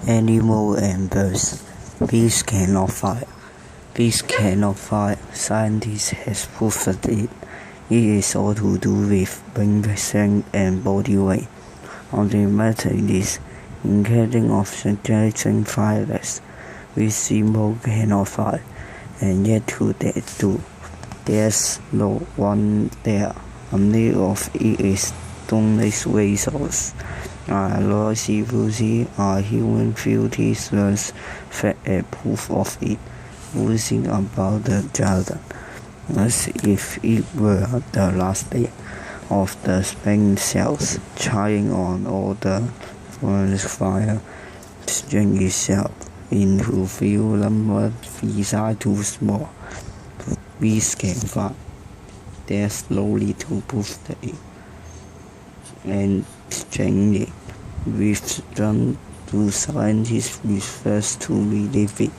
Animals and birds. Bees cannot fly. Bees cannot fly. Scientists have proved it. It is all to do with wing strength and body weight. Only matter is including of suggesting flightless. We simple cannot fly, and yet to that too. There's no one there. Only of it is Tunless vessels. Lossy Lucy, human beauties was a proof of it, oozing about the garden, as if it were the last day of the spring sales, trying on all the forest fire, string itself into few number beside too small. Bees can fly. They're slowly to prove it, and strangely, we've done to scientists refuse to believe it.